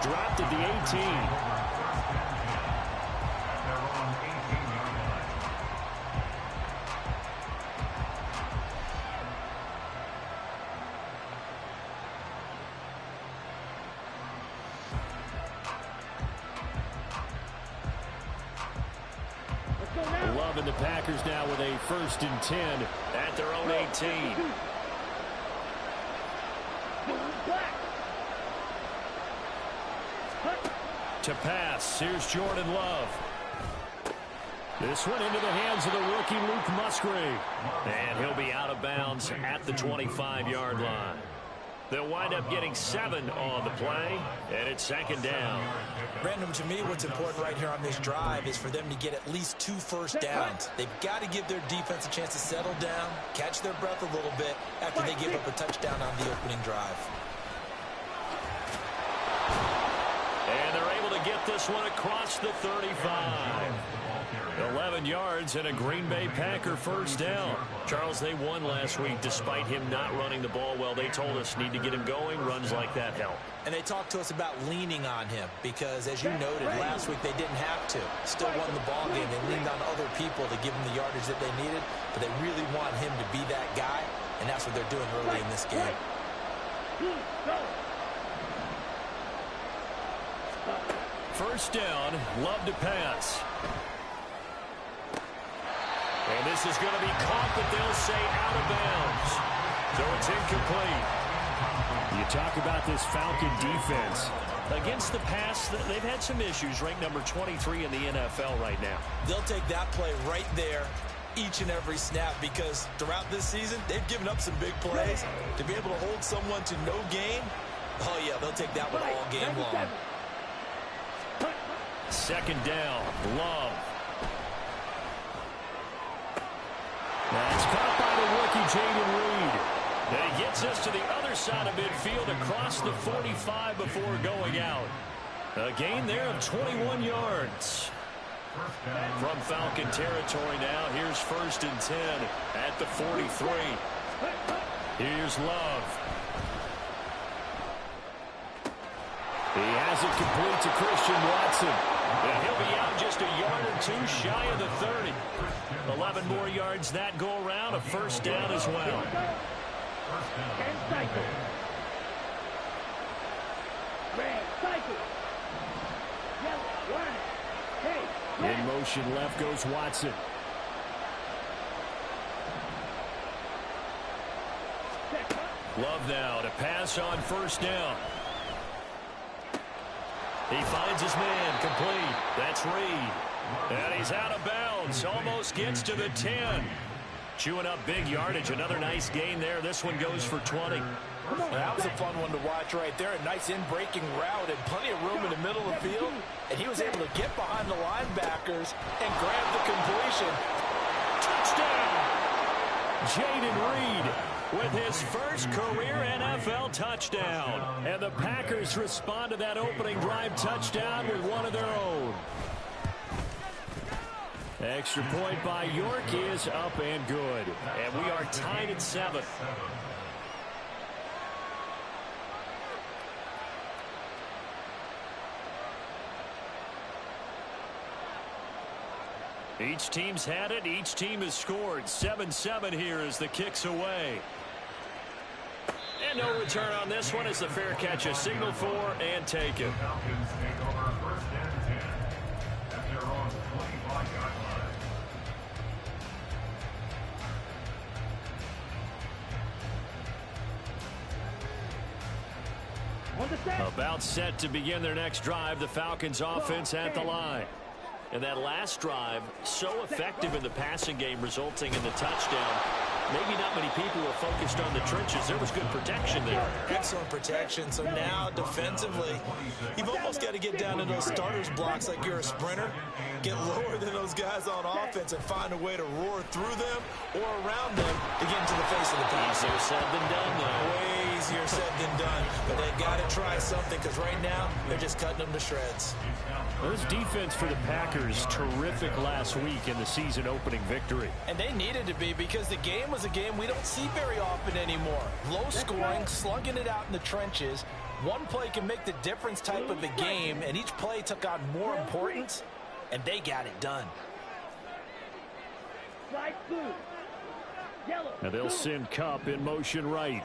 dropped at the 18. Love and the Packers now with a 1st and 10 at their own 18. To pass, here's Jordan Love. This one into the hands of the rookie Luke Musgrave. And he'll be out of bounds at the 25-yard line. They'll wind up getting 7 on the play, and it's 2nd down. Brandon, to me, what's important right here on this drive is for them to get at least 2 first downs. They've got to give their defense a chance to settle down, catch their breath a little bit after they give up a touchdown on the opening drive. And they're able to get this one across the 35. 11 yards and a Green Bay Packer 1st down. Charles, they won last week despite him not running the ball well. They told us need to get him going. Runs like that help. And they talked to us about leaning on him because, as you noted, last week they didn't have to. Still won the ball game. They leaned on other people to give them the yardage that they needed, but they really want him to be that guy, and that's what they're doing early in this game. First down, Love to pass. And this is going to be caught, but they'll say out of bounds. So it's incomplete. You talk about this Falcon defense. Against the pass, they've had some issues. Ranked number 23 in the NFL right now. They'll take that play right there each and every snap because throughout this season, they've given up some big plays. To be able to hold someone to no gain, oh yeah, they'll take that one all game long. 2nd down, Love. That's caught by the rookie Jaden Reed. And he gets us to the other side of midfield across the 45 before going out. A gain there of 21 yards. From Falcon territory now, here's 1st and 10 at the 43. Here's Love. He has it complete to Christian Watson. And he'll be out just a yard or 2 shy of the 30. 11 more yards that go around, a 1st down as well. In motion left goes Watson. Love now to pass on 1st down. He finds his man complete. That's Reed. And he's out of bounds. Almost gets to the 10. Chewing up big yardage. Another nice gain there. This one goes for 20. That was a fun one to watch right there. A nice in-breaking route and plenty of room in the middle of the field. And he was able to get behind the linebackers and grab the completion. Touchdown! Jaden Reed with his first career NFL touchdown. And the Packers respond to that opening drive touchdown with one of their own. Extra point by York is up and good. And we are tied at 7. Each team's had it. Each team has scored. 7-7 here as the kick's away. And no return on this one as the fair catch is signaled for and taken. About set to begin their next drive. The Falcons offense at the line. And that last drive, so effective in the passing game, resulting in the touchdown. Maybe not many people were focused on the trenches. There was good protection there. Excellent protection. So now, defensively, you've almost got to get down to those starters blocks like you're a sprinter. Get lower than those guys on offense and find a way to roar through them or around them to get into the face of the pass. Easier said than done, though. Way easier said than done. But they've got to try something because right now, they're just cutting them to shreds. This defense for the Packers, terrific last week in the season opening victory. And they needed to be because the game was a game we don't see very often anymore. Low scoring, slugging it out in the trenches, One play can make the difference type of a game, and each play took on more importance, and they got it done. Now they'll send Kupp in motion right.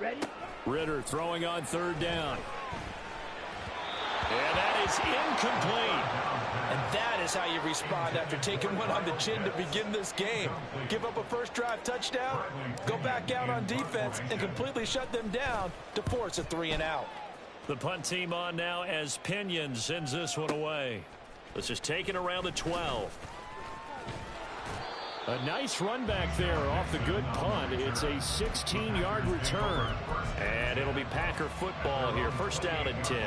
Ready? Ritter throwing on third down. And that is incomplete. And that is how you respond after taking one on the chin to begin this game. Give up a first drive touchdown, go back out on defense, and completely shut them down to force a 3-and-out. The punt team on now as Pinion sends this one away. This is taken around the 12. A nice run back there off the good punt. It's a 16-yard return. And it'll be Packer football here. First down and 10.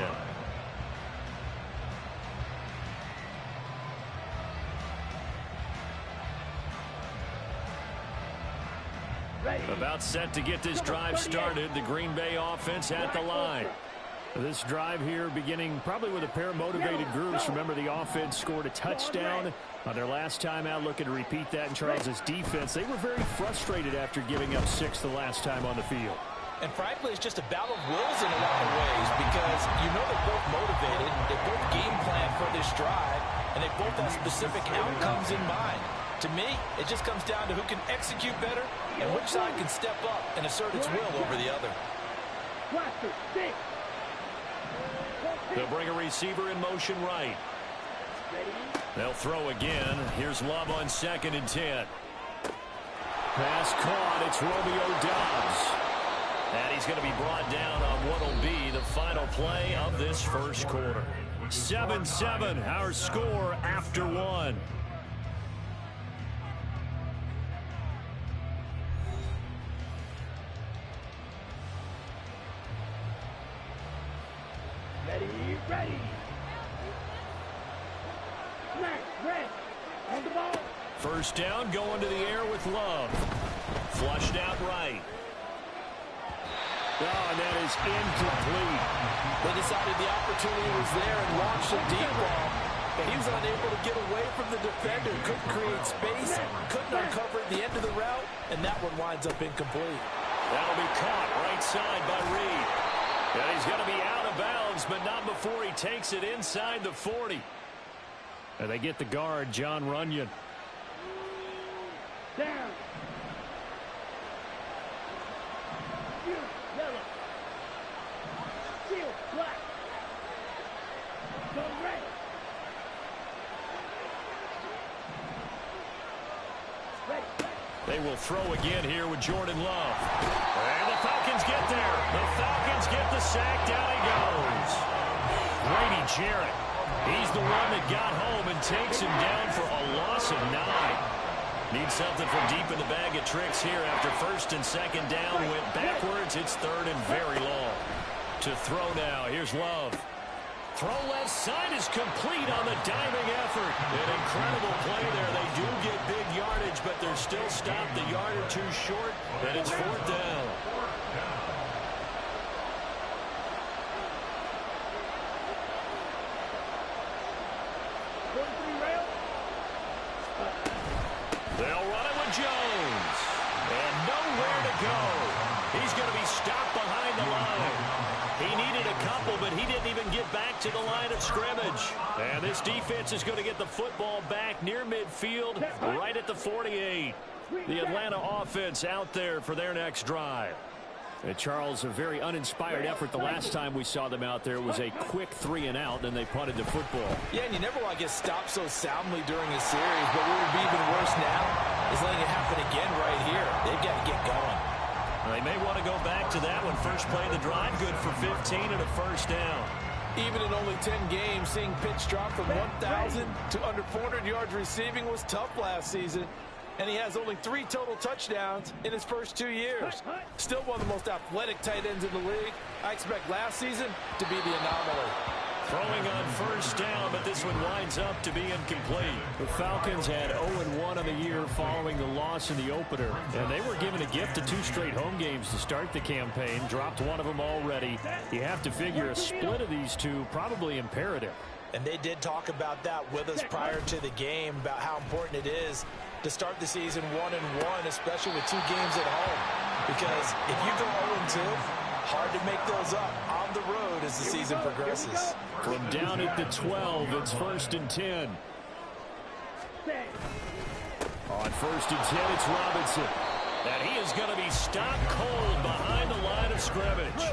About set to get this drive started. The Green Bay offense at the line. This drive here beginning probably with a pair of motivated groups. Remember, the offense scored a touchdown on their last time out. Looking to repeat that in Charles' defense. They were very frustrated after giving up 6 the last time on the field. And frankly, it's just a battle of wills in a lot of ways because you know they're both motivated. They both game plan for this drive, and they both have specific outcomes in mind. To me, it just comes down to who can execute better and which side can step up and assert its will over the other. They'll bring a receiver in motion right. They'll throw again. Here's Love on 2nd and 10. Pass caught. It's Romeo Doubs. And he's going to be brought down on what will be the final play of this first quarter. 7-7, our score after 1. Ready. Red. On the ball. First down, going to the air with Love. Flushed out right. Oh, and that is incomplete. They decided the opportunity was there and launched a deep ball, but he was unable to get away from the defender. Couldn't create space, couldn't uncover at the end of the route, and that one winds up incomplete. That'll be caught right side by Reed. And he's going to be out of bounds, but not before he takes it inside the 40. And they get the guard, John Runyon. Down. Yellow. Shield, black. Go red. Ready. They will throw again here with Jordan Love. And the Falcons get there. The Falcons get the sack. Down he goes. Grady Jarrett. He's the one that got home and takes him down for a loss of 9. Needs something from deep in the bag of tricks here after 1st and 2nd down. Went backwards. It's 3rd and very long. To throw now. Here's Love. Throw left side is complete on the diving effort. An incredible play there. They do get big yardage, but they're still stopped a yard or 2 short, and it's 4th down. They'll run it with Jones. And nowhere to go. He's going to be stopped behind the line. He needed a couple, but he didn't even get back to the line of scrimmage. And this defense is going to get the football back near midfield, right at the 48. The Atlanta offense out there for their next drive. And Charles, a very uninspired effort the last time we saw them out there. It was a quick 3-and-out, and they punted the football. Yeah, and you never want to get stopped so soundly during a series, but what would be even worse now is letting it happen again right here. They've got to get going. They may want to go back to that one. First play of the drive, good for 15 and a first down. Even in only 10 games, seeing Pitts drop from 1,000 to under 400 yards receiving was tough last season. And he has only 3 total touchdowns in his first 2 years. Still one of the most athletic tight ends in the league. I expect last season to be the anomaly. Throwing on first down, but this one winds up to be incomplete. The Falcons had 0-1 on the year following the loss in the opener. And they were given a gift of 2 straight home games to start the campaign. Dropped one of them already. You have to figure a split of these two probably imperative. And they did talk about that with us prior to the game, about how important it is to start the season 1-1, especially with 2 games at home. Because if you go too. Hard to make those up on the road as the season progresses. From down at the 12, it's 1st and 10. On 1st and 10, it's Robinson. And he is going to be stopped cold behind the line of scrimmage.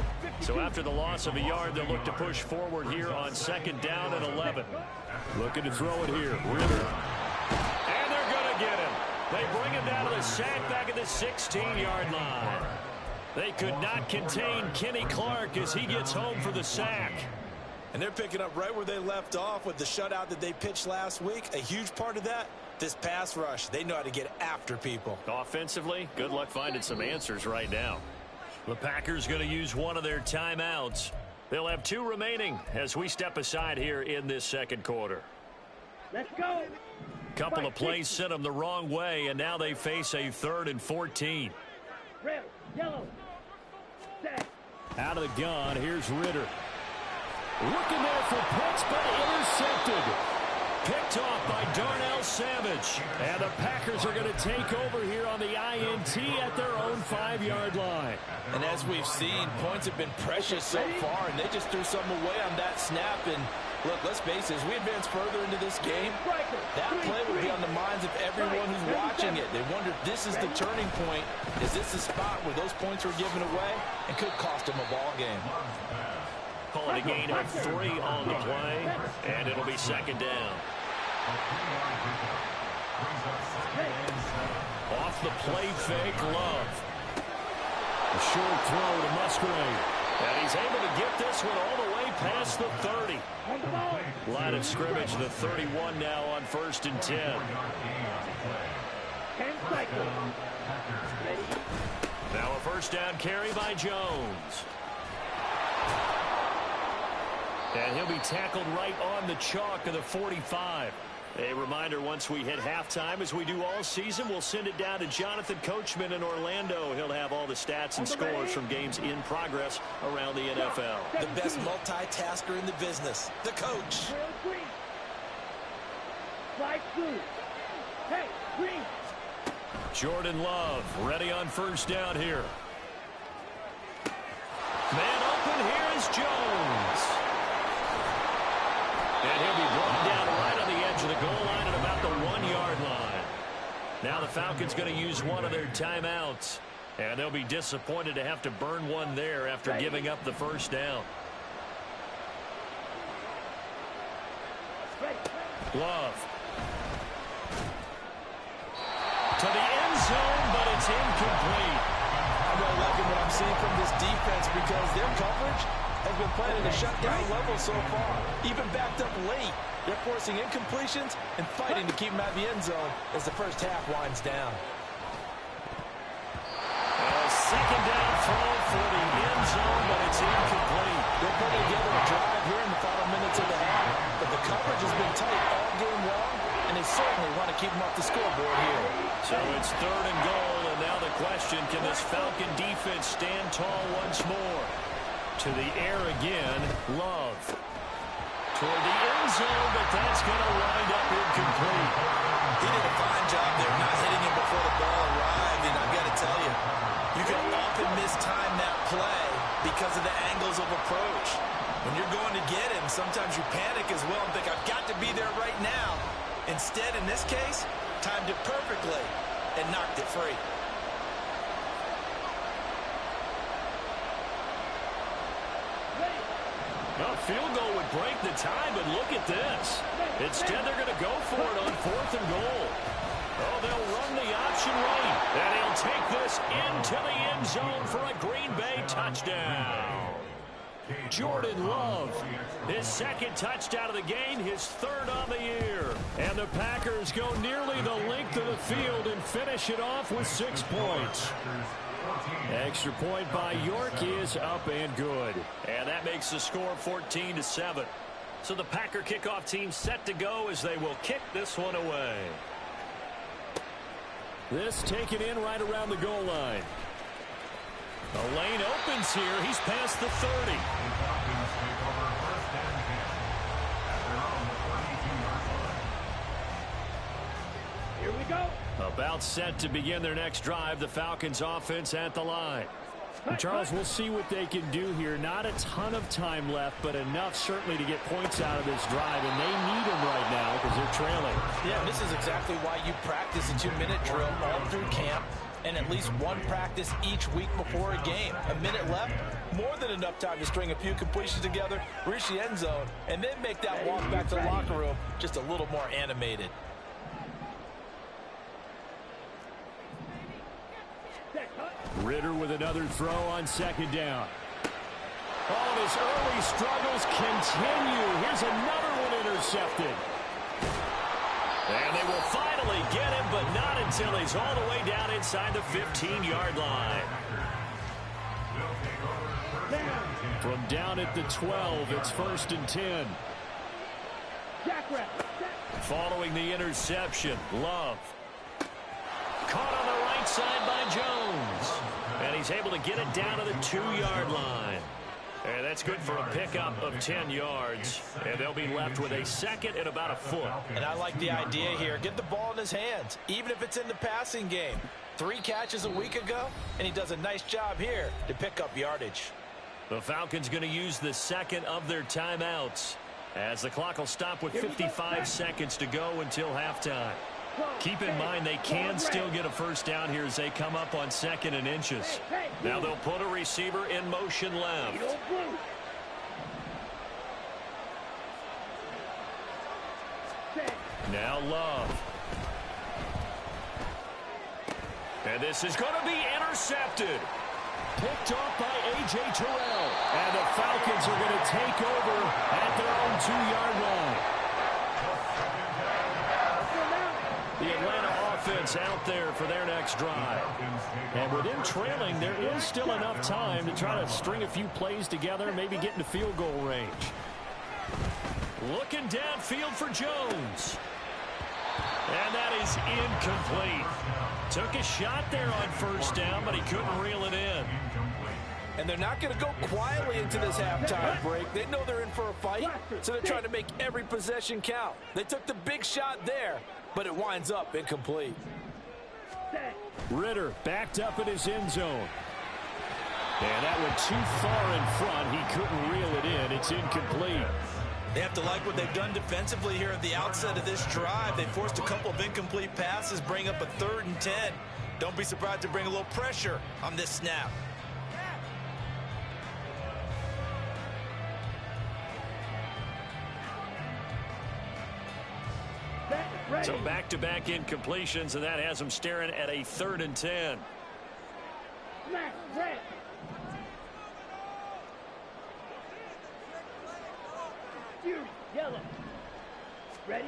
So after the loss of a yard, they'll look to push forward here on 2nd down and 11. Looking to throw it here. Ritter. And they're going to get him. They bring him down to the sack back at the 16-yard line. They could not contain Kenny Clark as he gets home for the sack. And they're picking up right where they left off with the shutout that they pitched last week. A huge part of that, this pass rush. They know how to get after people. Offensively, good luck finding some answers right now. The Packers going to use one of their timeouts. They'll have 2 remaining as we step aside here in this 2nd quarter. Let's go. Couple of plays sent them the wrong way, and now they face a 3rd and 14. Red, yellow. Set. Out of the gun, here's Ritter. Looking there for Pitts, but intercepted. Picked off by Darnell Savage. And the Packers are going to take over here on the INT at their own 5-yard line. And as we've seen, points have been precious so far, and they just threw something away on that snap. And look, let's face it, as we advance further into this game, that play would be on the minds of everyone who's watching it. They wonder if this is the turning point. Is this the spot where those points were given away and could cost them a ball game? Call it a gain of 3 on the play, and it'll be 2nd down. Off the play fake, Love. A short throw to Musgrave. And he's able to get this one all the way past the 30. Line of scrimmage, the 31 now on 1st and 10. 10 cycles. Ready. Now a 1st down carry by Jones. And he'll be tackled right on the chalk of the 45. A reminder, once we hit halftime, as we do all season, we'll send it down to Jonathan Coachman in Orlando. He'll have all the stats and scores from games in progress around the NFL. The best multitasker in the business, the coach. Slide through. Hey, green. Jordan Love ready on 1st down here. Man open, here is Jones. And he'll be brought down right on the edge of the goal line at about the 1-yard line. Now the Falcons going to use one of their timeouts. And they'll be disappointed to have to burn one there after giving up the 1st down. Love. To the end zone, but it's incomplete. I'm really liking what I'm seeing from this defense because their coverage has been playing at a shutdown level so far. Even backed up late, they're forcing incompletions and fighting to keep them out of the end zone as the first half winds down. A 2nd down throw for the end zone, but it's incomplete. They're putting together a drive here in the final minutes of the half, but the coverage has been tight all game long, and they certainly want to keep them off the scoreboard here. So it's 3rd and goal, and now the question, can this Falcon defense stand tall once more? To the air again, Love. Toward the end zone, but that's going to wind up incomplete. He did a fine job there not hitting him before the ball arrived, and I've got to tell you, you can often mistime that play because of the angles of approach. When you're going to get him, sometimes you panic as well and think, I've got to be there right now. Instead, in this case, timed it perfectly and knocked it free. A field goal would break the tie, but look at this. Instead, they're going to go for it on 4th and goal. Oh, they'll run the option right, and he'll take this into the end zone for a Green Bay touchdown. Jordan Love, his 2nd touchdown of the game, his 3rd on the year. And the Packers go nearly the length of the field and finish it off with 6 points. Extra point by York is up and good. And that makes the score 14-7. So the Packer kickoff team set to go as they will kick this one away. This taken in right around the goal line. The lane opens here. He's past the 30. Here we go. About set to begin their next drive. The Falcons offense at the line. And Charles, we'll see what they can do here. Not a ton of time left, but enough certainly to get points out of this drive, and they need them right now because they're trailing. Yeah, this is exactly why you practice a 2-minute drill all through camp and at least one practice each week before a game. A minute left, more than enough time to string a few completions together, reach the end zone, and then make that walk back to the locker room just a little more animated. Ritter with another throw on second down. All of his early struggles continue. Here's another one intercepted. And they will finally get him, but not until he's all the way down inside the 15-yard line. From down at the 12, it's 1st and 10. Following the interception, Love. Caught on the right side by Jones. And he's able to get it down to the 2-yard line. And that's good for a pickup of 10 yards. And they'll be left with a second and about a foot. And I like the idea here. Get the ball in his hands, even if it's in the passing game. 3 catches a week ago, and he does a nice job here to pick up yardage. The Falcons going to use the second of their timeouts, as the clock will stop with 55 seconds to go until halftime. Keep in mind they can still get a first down here as they come up on 2nd and inches. Now they'll put a receiver in motion left. Now Love. And this is going to be intercepted. Picked off by A.J. Terrell. And the Falcons are going to take over at their own 2-yard line. The Atlanta offense out there for their next drive. And with them trailing, there is still enough time to try to string a few plays together, maybe get into field goal range. Looking downfield for Jones. And that is incomplete. Took a shot there on first down, but he couldn't reel it in. And they're not going to go quietly into this halftime break. They know they're in for a fight, so they're trying to make every possession count. They took the big shot there, but it winds up incomplete. Ritter backed up in his end zone. And that went too far in front. He couldn't reel it in. It's incomplete. They have to like what they've done defensively here at the outset of this drive. They forced a couple of incomplete passes, bring up a 3rd and 10. Don't be surprised to bring a little pressure on this snap. So back-to-back incompletions, and that has them staring at a 3rd and 10. Yellow. Ready?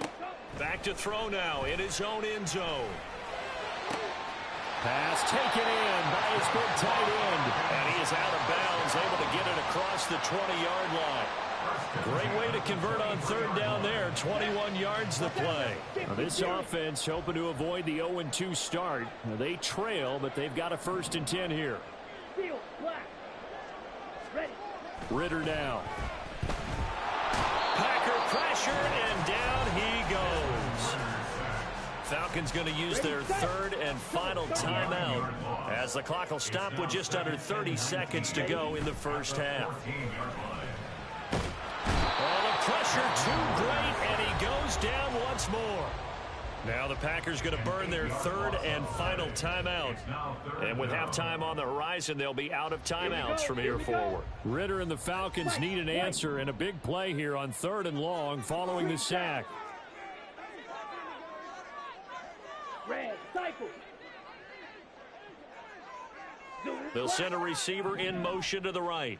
Back to throw now in his own end zone. Pass taken in by his big tight end. And he is out of bounds, able to get it across the 20-yard line. Great way to convert on 3rd down there. 21 yards the play. Now this offense hoping to avoid the 0-2 start. Now they trail, but they've got a 1st and 10 here. Ritter now. Packer pressure, and down he goes. Falcons going to use their 3rd and final timeout as the clock will stop with just under 30 seconds to go in the first half. Pressure too great, and he goes down once more. Now the Packers going to burn their 3rd and final timeout. And with halftime on the horizon, they'll be out of timeouts from here forward. Ritter and the Falcons need an answer and a big play here on 3rd and long following the sack. They'll send a receiver in motion to the right.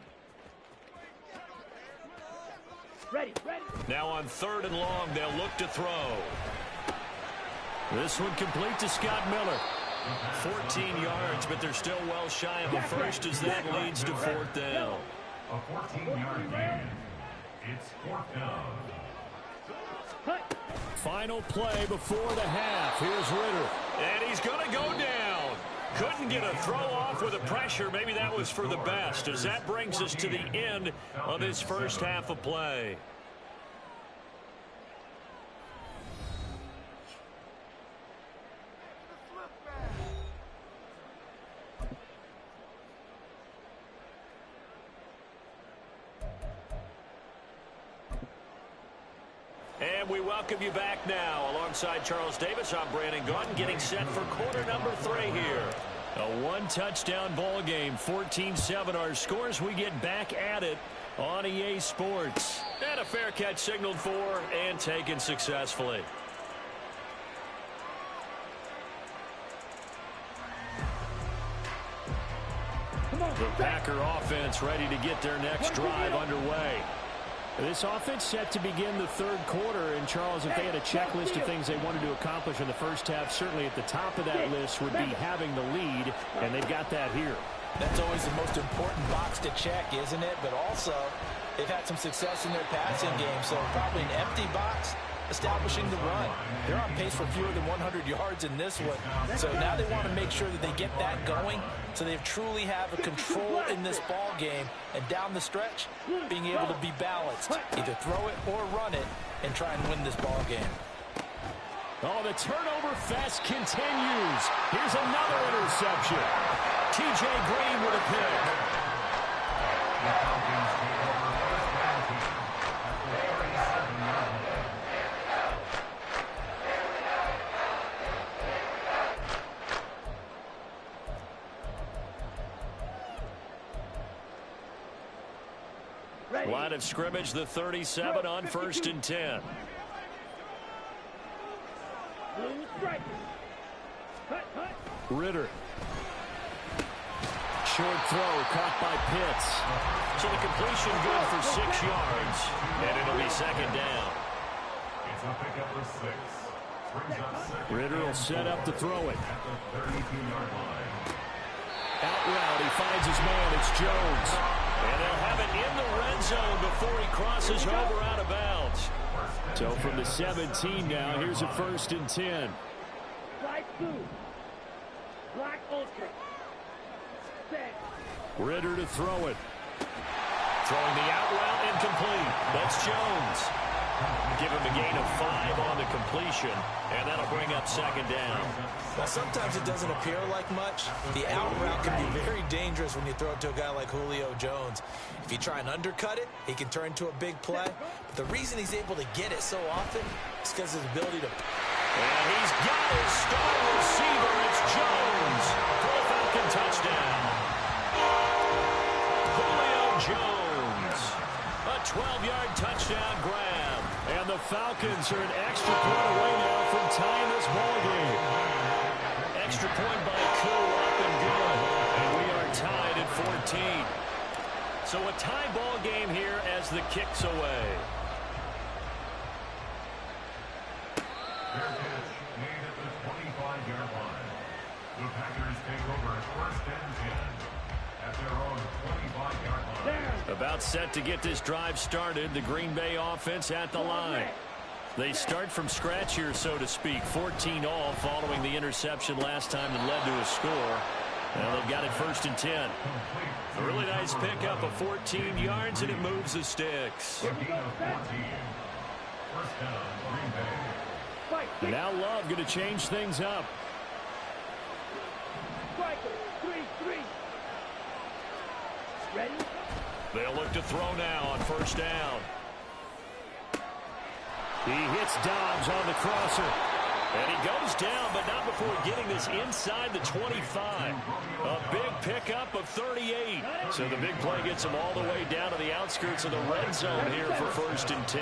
Now on 3rd and long, they'll look to throw. This one complete to Scott Miller. 14 yards, but they're still well shy of the first as that leads to 4th down. A 14-yard gain. It's 4th down. Final play before the half. Here's Ritter. And he's going to go down. Couldn't get a throw off with the pressure. Maybe that was for the best, as that brings us to the end of this first half of play. we welcome you back now. Alongside Charles Davis, I'm Brandon Gaudin, getting set for quarter number 3 here. A one-touchdown ball game, 14-7 our scores. We get back at it on EA Sports. And a fair catch signaled for and taken successfully. The Packer offense ready to get their next drive underway. This offense set to begin the third quarter, and Charles, if they had a checklist of things they wanted to accomplish in the first half, certainly at the top of that list would be having the lead, and they've got that here. That's always the most important box to check, isn't it? But also, they've had some success in their passing game, so probably an empty box establishing the run. They're on pace for fewer than 100 yards in this one, so now they want to make sure that they get that going so they truly have a control in this ball game, and down the stretch, being able to be balanced, either throw it or run it and try and win this ball game. Oh, the turnover fest continues. Here's another interception. T.J. Green with a pick. Line of scrimmage, the 37 on 1st and 10. Ritter. Short throw caught by Pitts. So the completion good for 6 yards, and it'll be second down. It's a pickup of 6. Brings up 6. Ritter will set up to throw it. At the 32-yard line. Out route, he finds his man. It's Jones. And they'll have it in the red zone before he crosses over out of bounds. So from the 17 now, here's a 1st and 10. Black blue. Black ultra. Set. Ritter to throw it. Throwing the out route incomplete. That's Jones. Give him a gain of 5 on the completion, and that'll bring up second down. Well, sometimes it doesn't appear like much. The out route can be very dangerous when you throw it to a guy like Julio Jones. If you try and undercut it, he can turn into a big play. But the reason he's able to get it so often is because of his ability to... And he's got his star receiver. It's Jones for a Falcon touchdown. Julio Jones. A 12-yard touchdown grab. And the Falcons are an extra point away now from tying this ball game. Extra point by Koo, up and good. And we are tied at 14. So a tie ball game here as the kick's away. Fair catch made at the 25-yard line. The Packers take over at 1st and 10 at their own 25-yard line. About set to get this drive started. The Green Bay offense at the line. They start from scratch here, so to speak. 14 all following the interception last time that led to a score. Now they've got it 1st and 10. A really nice pickup of 14 yards, and it moves the sticks. A gain of 14. First down, Green Bay. And now Love going to change things up. Striker. 3-3. Ready? They'll look to throw now on 1st down. He hits Dobbs on the crosser. And he goes down, but not before getting this inside the 25. A big pickup of 38. So the big play gets him all the way down to the outskirts of the red zone here for 1st and 10.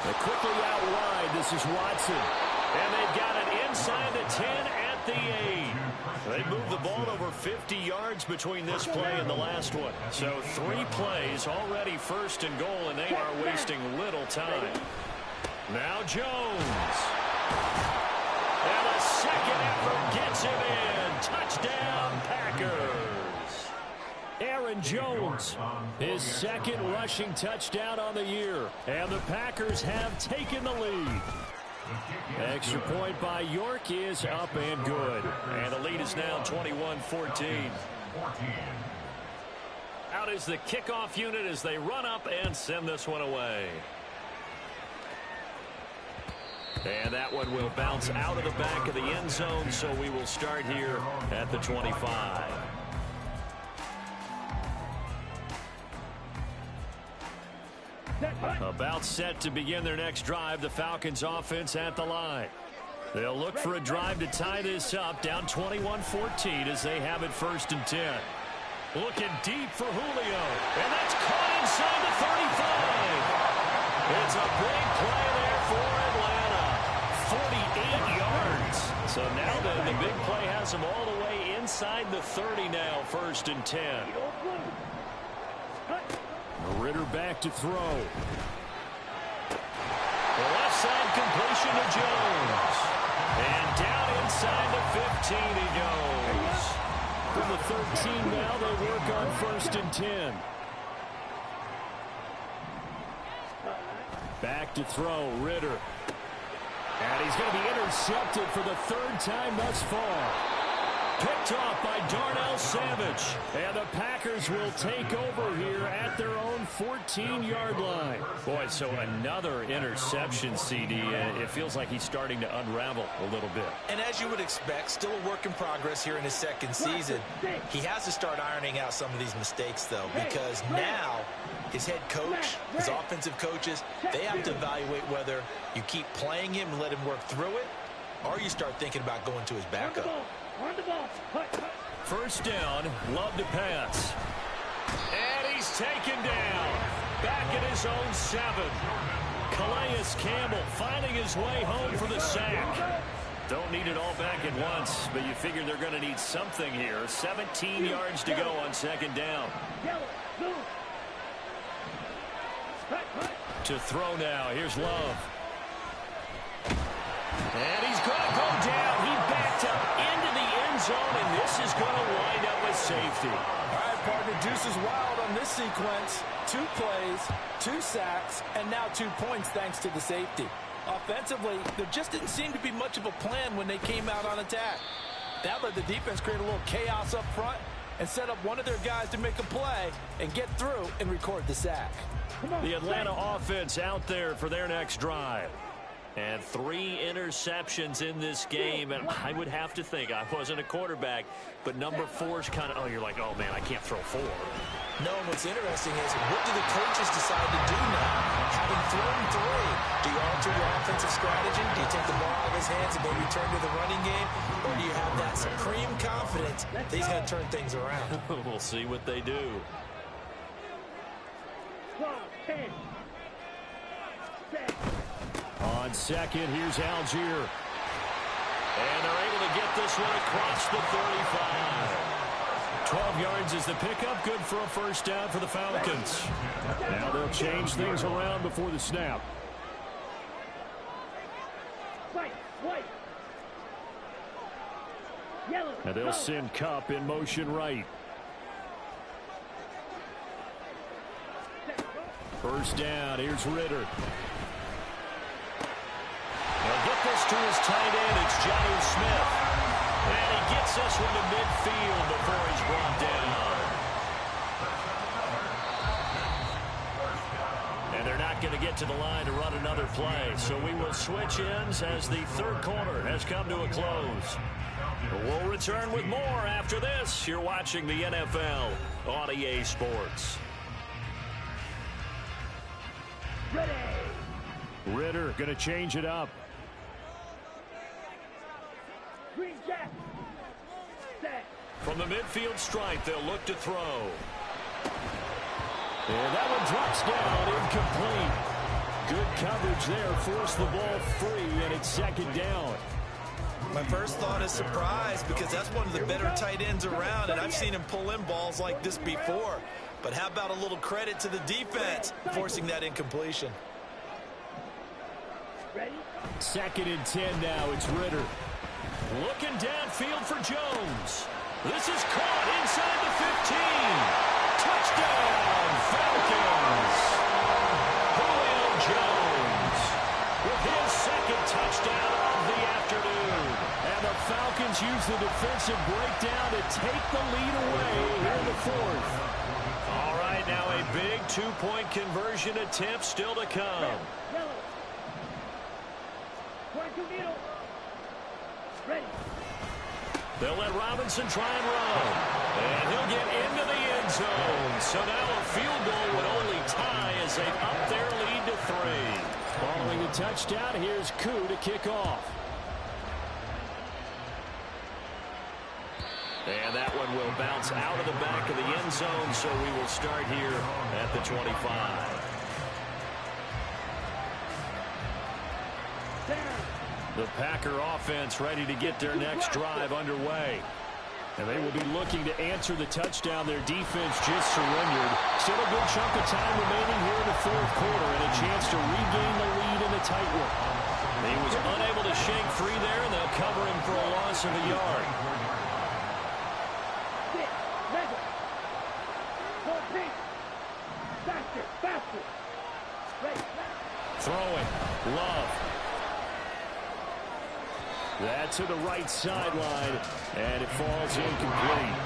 They're quickly out wide. This is Watson. And they've got it inside the 10 at the 8. They moved the ball over 50 yards between this play and the last one. So 3 plays already 1st and goal, and they are wasting little time. Now Jones. And a second effort gets him in. Touchdown, Packers. Aaron Jones, his 2nd rushing touchdown on the year. And the Packers have taken the lead. Extra point by York is up and good. And the lead is now 21-14. Out is the kickoff unit as they run up and send this one away. And that one will bounce out of the back of the end zone, so we will start here at the 25. About set to begin their next drive, the Falcons offense at the line. They'll look for a drive to tie this up, down 21-14 as they have it 1st and 10. Looking deep for Julio, and that's caught inside the 35. It's a big play there for Atlanta, 48 yards. So now the big play has them all the way inside the 30 now, 1st and 10. Ritter back to throw. The left side completion to Jones. And down inside the 15 he goes. From the 13 now, they work on 1st and 10. Back to throw, Ritter. And he's going to be intercepted for the 3rd time thus far. Picked off by Darnell Savage. And the Packers will take over here at their own 14-yard line. Boy, so another interception, CD. And it feels like he's starting to unravel a little bit. And as you would expect, still a work in progress here in his 2nd season. He has to start ironing out some of these mistakes, though, because now his head coach, his offensive coaches, they have to evaluate whether you keep playing him and let him work through it, or you start thinking about going to his backup. On the ball. 1st down, Love to pass. And he's taken down. Back at his own 7. Calais Campbell finding his way home for the sack. Don't need it all back at once, but you figure they're going to need something here. 17 yards to go on 2nd down. To throw now. Here's Love. And he's going to go down. He backed up into the end zone, and this is going to wind up with safety. All right, partner, deuce is wild on this sequence. 2 plays, 2 sacks, and now 2 points thanks to the safety. Offensively, there just didn't seem to be much of a plan when they came out on attack. That let the defense create a little chaos up front and set up one of their guys to make a play and get through and record the sack. The Atlanta offense out there for their next drive. And 3 interceptions in this game, and I would have to think, I wasn't a quarterback, but number 4's kind of, you're like, oh man, I can't throw 4. No, and what's interesting is, what do the coaches decide to do now? Having thrown 3, do you alter your offensive strategy? Do you take the ball out of his hands and maybe turn to the running game? Or do you have that supreme confidence that he's going to turn things around? We'll see what they do. 10. On 2nd, here's Algier. And they're able to get this one across the 35. 12 yards is the pickup. Good for a 1st down for the Falcons. Now they'll change things around before the snap. And they'll send Kupp in motion right. 1st down. Here's Ritter. They'll get this to his tight end. It's Jonnu Smith. And he gets this one to midfield before he's brought down. And they're not going to get to the line to run another play. So we will switch ends as the 3rd quarter has come to a close. We'll return with more after this. You're watching the NFL on EA Sports. Ritter going to change it up. Green Jack. Set. From the midfield stripe, they'll look to throw. And that one drops down, incomplete. Good coverage there, forced the ball free, and it's 2nd down. My first thought is surprise, because that's one of the better tight ends around, and I've seen him pull in balls like this before. But how about a little credit to the defense forcing that incompletion? 2nd and 10 now. It's Ritter. Looking downfield for Jones. This is caught inside the 15. Touchdown, Falcons. Julio Jones with his 2nd touchdown of the afternoon. And the Falcons use the defensive breakdown to take the lead away here in the 4th. All right, now a big 2-point conversion attempt still to come. Ready. They'll let Robinson try and run. And he'll get into the end end zone. So now a field goal would only tie as they up their lead to 3. Following the touchdown, here's Koo to kick off. And that one will bounce out of the back of the end zone, so we will start here at the 25. The Packer offense ready to get their next drive underway. And they will be looking to answer the touchdown their defense just surrendered. Still a good chunk of time remaining here in the fourth quarter and a chance to regain the lead in a tight one. He was unable to shake free there, and they'll cover him for a loss of a yard. Throwing. Love. That's to the right sideline, and it falls incomplete.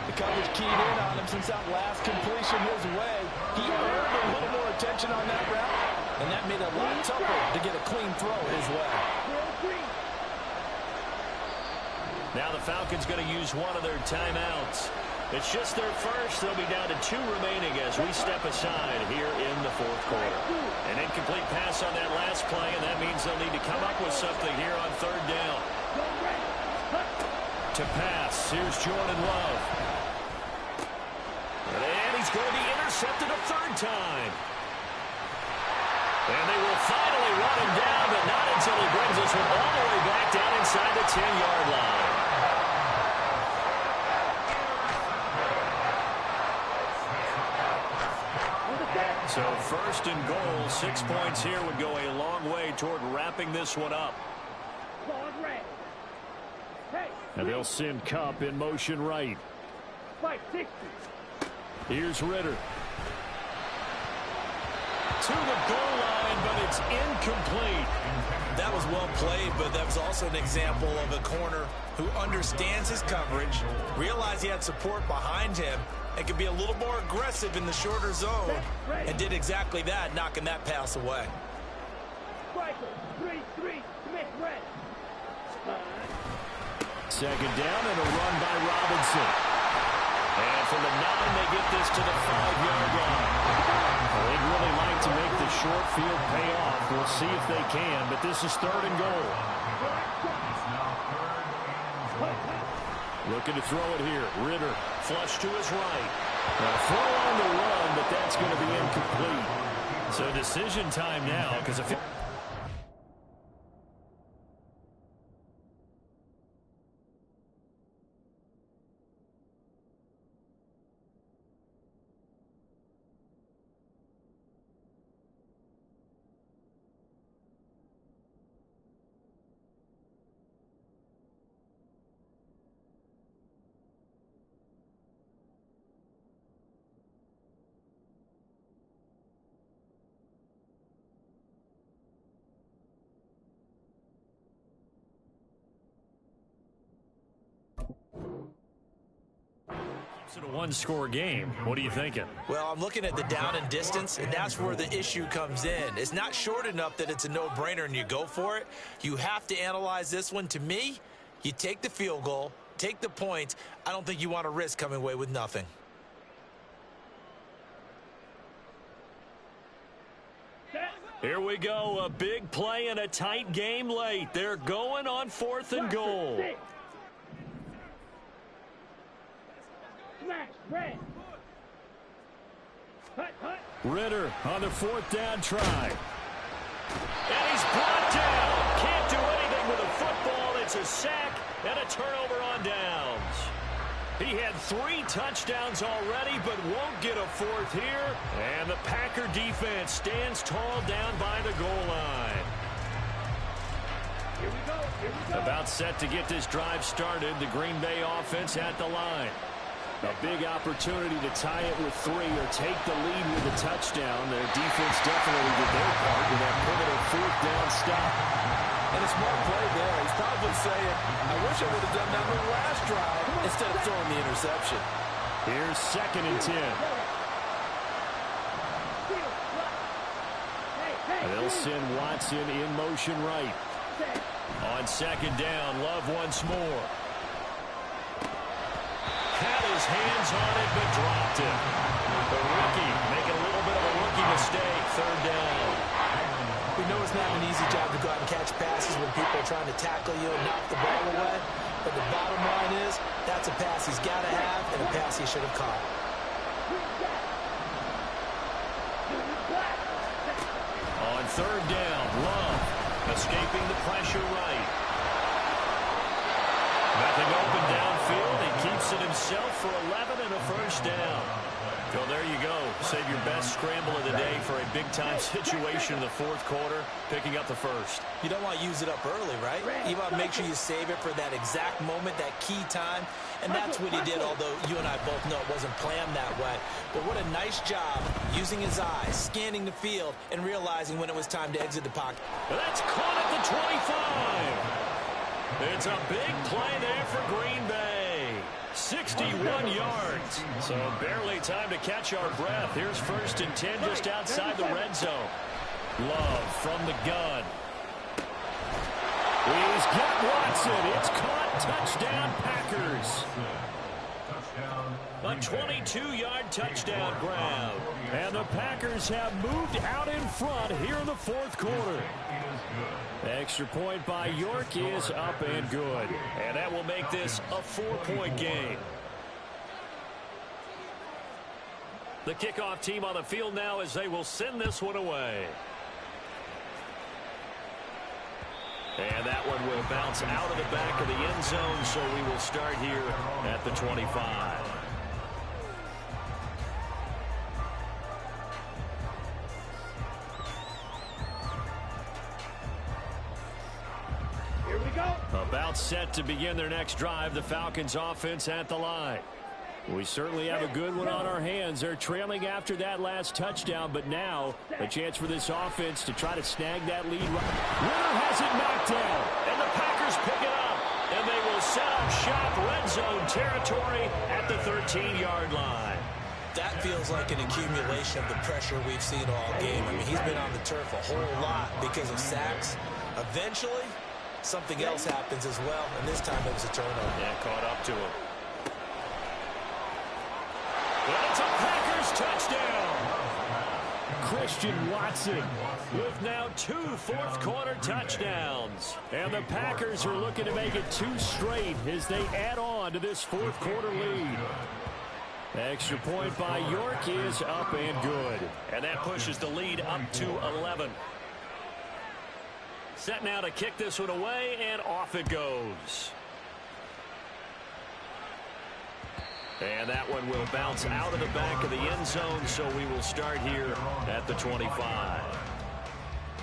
The coverage keyed in on him since that last completion his way. He earned a little more attention on that route, and that made it a lot tougher to get a clean throw his way. Now the Falcons going to use one of their timeouts. It's just their first. They'll be down to 2 remaining as we step aside here in the fourth quarter. An incomplete pass on that last play, and that means they'll need to come up with something here on third down. To pass, here's Jordan Love. And he's going to be intercepted a third time. And they will finally run him down, but not until he brings this one all the way back down inside the 10-yard line. So first and goal, 6 points here would go a long way toward wrapping this one up. And they'll send Kupp in motion right. Here's Ritter. To the goal line, but it's incomplete. That was well played, but that was also an example of a corner who understands his coverage, realized he had support behind him, and could be a little more aggressive in the shorter zone, and did exactly that, knocking that pass away. Second down and a run by Robinson. And from the 9, they get this to the 5-yard line. Well, they'd really like to make the short field pay off. We'll see if they can, but this is third and goal. Looking to throw it here. Ritter, flush to his right. Now, throw on the run, but that's going to be incomplete. So decision time now, because if it's a one-score game. What are you thinking? Well, I'm looking at the down and distance, and that's where the issue comes in. It's not short enough that it's a no-brainer and you go for it. You have to analyze this one. To me, you take the field goal, take the points. I don't think you want to risk coming away with nothing. Here we go. A big play and a tight game late. They're going on 4th and goal. Ritter on the 4th down try. And he's brought down. Can't do anything with a football. It's a sack and a turnover on downs. He had 3 touchdowns already, but won't get a 4th here. And the Packer defense stands tall down by the goal line. Here we go. About set to get this drive started. The Green Bay offense at the line. A big opportunity to tie it with 3 or take the lead with a touchdown. Their defense definitely did their part with that pivotal 4th down stop. And a smart play there. He's probably saying, I wish I would have done that on the last drive instead of throwing the interception. Here's 2nd and 10. And they'll send Watson in motion right. On 2nd down, Love once more. Had his hands on it, but dropped it. The rookie making a little bit of a rookie mistake. Third down. We know it's not an easy job to go out and catch passes when people are trying to tackle you and knock the ball away. But the bottom line is, that's a pass he's got to have and a pass he should have caught. On third down, Love escaping the pressure right. Nothing open downfield. He keeps it himself for 11 and a first down. So there you go. Save your best scramble of the day for a big-time situation in the fourth quarter, picking up the first. You don't want to use it up early, right? You want to make sure you save it for that exact moment, that key time. And that's what he did, although you and I both know it wasn't planned that way. But what a nice job using his eyes, scanning the field, and realizing when it was time to exit the pocket. That's caught at the 25. It's a big play there for Green Bay. 61 yards. So barely time to catch our breath. Here's 1st and 10 just outside the red zone. Love from the gun. He's got Watson. It's caught. Touchdown, Packers. A 22-yard touchdown grab. And the Packers have moved out in front here in the fourth quarter. Extra point by York is up and good. And that will make this a 4-point game. The kickoff team on the field now as they will send this one away. And that one will bounce out of the back of the end zone, so we will start here at the 25. Here we go. About set to begin their next drive, the Falcons offense at the line. We certainly have a good one on our hands. They're trailing after that last touchdown, but now a chance for this offense to try to snag that lead. Ritter has it knocked down, and the Packers pick it up, and they will set up shop red zone territory at the 13-yard line. That feels like an accumulation of the pressure we've seen all game. I mean, he's been on the turf a whole lot because of sacks. Eventually, something else happens as well, and this time it was a turnover. Yeah, caught up to him. Well, it's a Packers touchdown. Christian Watson with now 2 fourth-quarter touchdowns. And the Packers are looking to make it 2 straight as they add on to this fourth-quarter lead. Extra point by York is up and good. And that pushes the lead up to 11. Set now to kick this one away, and off it goes. And that one will bounce out of the back of the end zone, so we will start here at the 25.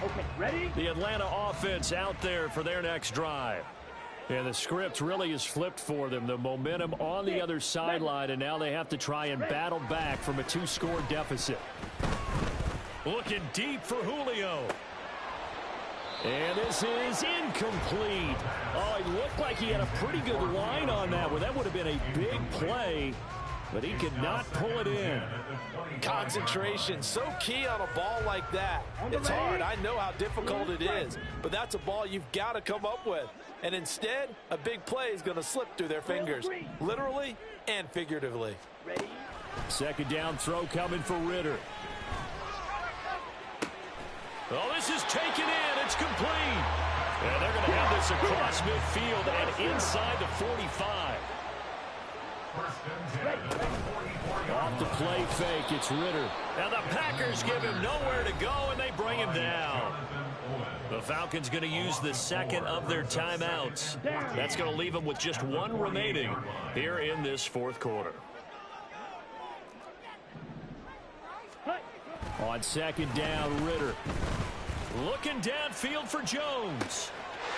Okay, ready? The Atlanta offense out there for their next drive. And the script really is flipped for them. The momentum on the other sideline, and now they have to try and battle back from a 2-score deficit. Looking deep for Julio. And this is incomplete. Oh, it looked like he had a pretty good line on that one. That would have been a big play, but he could not pull it in. Concentration, so key on a ball like that. It's hard. I know how difficult it is, but that's a ball you've got to come up with. And instead, a big play is going to slip through their fingers, literally and figuratively. Ready? Second down throw coming for Ritter. Oh, this is taken in. It's complete. And they're going to have this across midfield and inside the 45. Off the play fake, it's Ritter. Now the Packers give him nowhere to go, and they bring him down. The Falcons going to use the second of their timeouts. That's going to leave them with just 1 remaining here in this fourth quarter. On second down, Ritter. Looking downfield for Jones.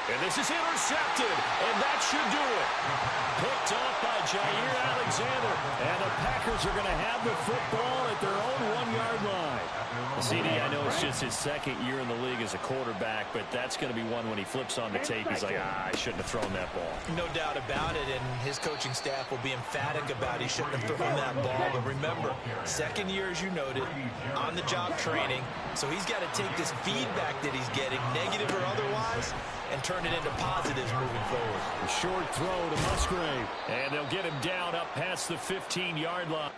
And this is intercepted, and that should do it. Picked off by Jair Alexander, and the Packers are going to have the football at their own 1-yard line. CD, I know it's just his second year in the league as a quarterback, but that's going to be one when he flips on the tape. He's like, I shouldn't have thrown that ball. No doubt about it, and his coaching staff will be emphatic about he shouldn't have thrown that ball. But remember, second year, as you noted, on-the-job training, so he's got to take this feedback that he's getting, negative or otherwise, and turn it into positives moving forward. A short throw to Musgrave. And they'll get him down up past the 15-yard line.